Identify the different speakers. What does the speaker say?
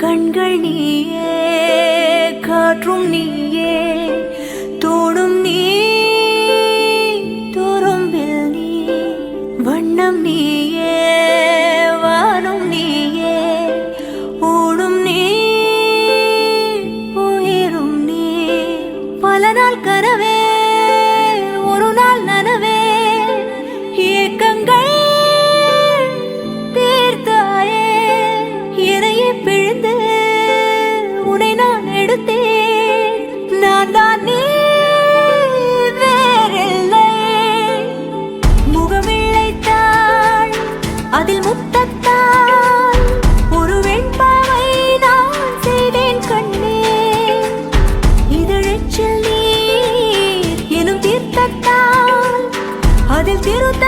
Speaker 1: கண்கள் நீயே, காற்றும் நீயே, தோடும் நீ, துரும்பில் நீ, வண்ணம் நீயே, வானும் நீயே, ஓடும் நீ, உயிரும் நீ. பல நாள் கனவே, ஒரு நாள் நனவே, ஏக்கங்கள் தீர்த்தாயே, என்னையே பிழிந்து உன்னை நான் எடுத்தேன். நான் தான் நீ, வேறில்லை. முகமிழைத்தாள், அதில் முத்தத்தால் ஒரு வெண்பாவை நான் செய்தேன் கண்ணே. இதழெச்சில் நீர் எனும் தீர்த்தத்தால் அதில் திருத்த